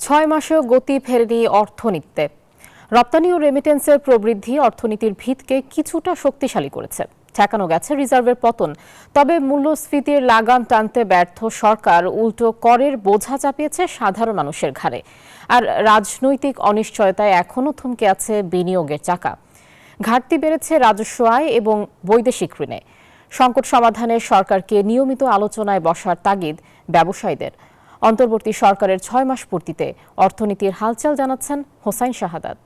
6 মাসেও গতি ফেরেনি অর্থনীতিতে। রপ্তানি ও রেমিটেন্সের প্রবৃদ্ধি অর্থনীতির ভিতকে কিছুটা শক্তিশালী করেছে। ঠেকানো গেছে রিজার্ভের পতন। তবে মূল্যস্ফীতির লাগাম টানতে ব্যর্থ সরকার উল্টো করের বোঝা চাপিয়েছে সাধারণ মানুষের ঘাড়ে। আর রাজনৈতিক অনিশ্চয়তায় এখনও থমকে আছে বিনিয়োগের চাকা। ঘাটতি বেড়েছে রাজস্ব আয় এবং বৈদেশিক ঋণে। সংকট সমাধানে সরকারকে নিয়মিত আলোচনায় বসার তাগিদ ব্যবসায়ীদের। অন্তর্বর্তী সরকারের 6 মাস পূর্তিতে অর্থনীতির হালচাল জানাচ্ছেন হোসাইন শাহাদাত।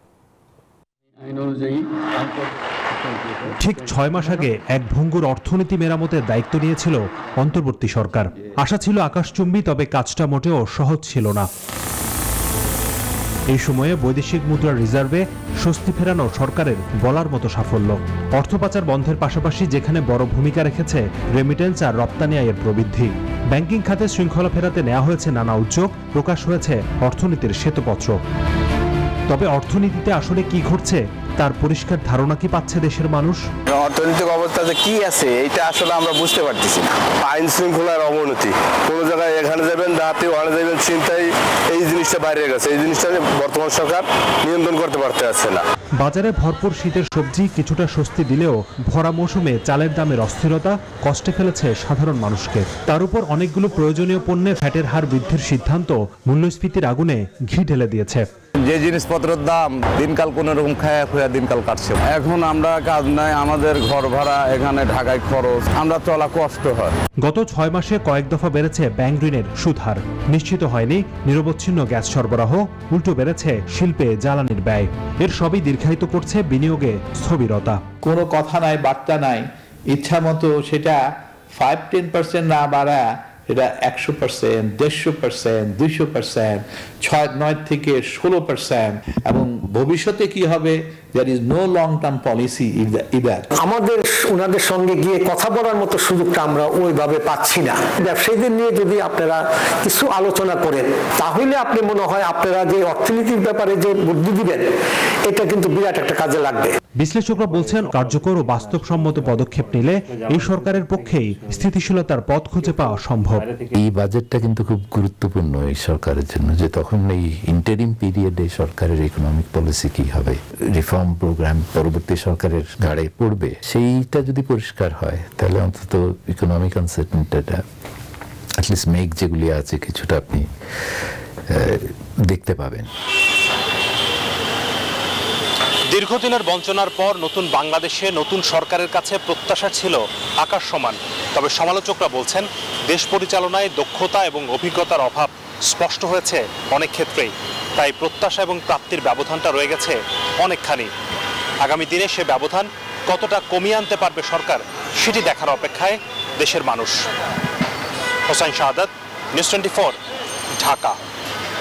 ঠিক 6 মাস আগে এক ভঙ্গুর অর্থনীতি মেরামতের দায়িত্ব নিয়েছিল অন্তর্বর্তী সরকার। আশা ছিল আকাশচুম্বী, তবে কাজটা মোটেও সহজ ছিল না। এই সময়ে বৈদেশিক মুদ্রার রিজার্ভে স্বস্তি ফেরানো সরকারের বলার মতো সাফল্য। অর্থ পাচার বন্ধের পাশাপাশি যেখানে বড় ভূমিকা রেখেছে রেমিটেন্স আর রপ্তানি আয়ের প্রবৃদ্ধি। ব্যাংকিং খাতে শৃঙ্খলা ফেরাতে নেওয়া হয়েছে নানা উদ্যোগ, প্রকাশ হয়েছে অর্থনীতির শ্বেতপত্র। তবে অর্থনীতিতে আসলে কি ঘটছে তার পরিষ্কার ধারণা কি পাচ্ছে দেশের মানুষ? অর্থনৈতিক অবস্থাতে কি আছে এটা আসলে আমরা বুঝতে পারতেছি না। আইন শৃঙ্খলার অবনতি, কোনো জায়গায় এখানে যাবেন ডাকাতি, ওখানে যাবেন ছিনতাই, এই জিনিসটা বাইরে গেছে। এই জিনিসটা বর্তমান সরকার নিয়ন্ত্রণ করতে পারছে না। বাজারে ভরপুর শীতের সবজি কিছুটা স্বস্তি দিলেও ভরা মৌসুমে চালের দামের অস্থিরতা কষ্টে ফেলেছে সাধারণ মানুষকে। তার উপর অনেকগুলো প্রয়োজনীয় পণ্যে ভ্যাটের হার বৃদ্ধির সিদ্ধান্ত মূল্যস্ফীতির আগুনে ঘি ঢেলে দিয়েছে। যে জিনিসপত্রের দাম দিনকাল কোনো রকম খায়া খুয়া দিনকাল কাটছে। এখন আমরা কাজ নাই, আমাদের ঘর ভাড়া, এখানে ঢাকায় খরচ, আমরা চলা কষ্ট হয়। গত 6 মাসে কয়েক দফা বেড়েছে ব্যাংক ঋণের সুদ হার। নিশ্চিত হয়নি নিরবচ্ছিন্ন গ্যাস সরবরাহ, উল্টো বেড়েছে শিল্পে জ্বালানির ব্যয়। এর সবই দীর্ঘায়িত করছে বিনিয়োগে স্থবিরতা। কোনো কথা নাই, বার্তা নাই, ইচ্ছা মতো সেটা 5-10% না বাড়া এটা 100%, 150%, 200%, 6-9 থেকে 16%। এবং ভবিষ্যতে কি হবে, there is no long term policy either। আমাদের ওনাদের সঙ্গে গিয়ে কথা বলার মতো সুযোগটা আমরা ওইভাবে পাচ্ছি না। ব্যবসায়ীদের নিয়ে যদি আপনারা কিছু আলোচনা করেন, তাহলে আপনি মনে হয় আপনারা যে অর্থনীতির ব্যাপারে যে বুদ্ধি দিবেন, এটা কিন্তু বিরাট একটা কাজে লাগবে। বিশ্লেষকরা বলছেন কার্যকর ও বাস্তবসম্মত পদক্ষেপ নিলে এই সরকারের পক্ষেই স্থিতিশীলতার পথ খুঁজে পাওয়া সম্ভব। এই বাজেটটা কিন্তু খুব গুরুত্বপূর্ণ এই সরকারের জন্য, যে তখন এই ইন্টারিম পিরিয়ডে সরকারের ইকোনমিক পলিসি কি হবে, রিফর্ম প্রোগ্রাম পরবর্তী সরকারের ঘাড়ে পড়বে, সেইটা যদি পরিষ্কার হয় তাহলে অন্তত ইকোনমিক আনসার্টেনিটিটা অ্যাটলিস্ট মেঘ যেগুলি আছে কিছুটা আপনি দেখতে পাবেন। দীর্ঘদিনের বঞ্চনার পর নতুন বাংলাদেশে নতুন সরকারের কাছে প্রত্যাশা ছিল আকাশ সমান। তবে সমালোচকরা বলছেন দেশ পরিচালনায় দক্ষতা এবং অভিজ্ঞতার অভাব স্পষ্ট হয়েছে অনেক ক্ষেত্রেই। তাই প্রত্যাশা এবং প্রাপ্তির ব্যবধানটা রয়ে গেছে অনেকখানি। আগামী দিনে সে ব্যবধান কতটা কমিয়ে আনতে পারবে সরকার, সেটি দেখার অপেক্ষায় দেশের মানুষ। হোসাইন শাহাদাত, নিউজ 24, ঢাকা।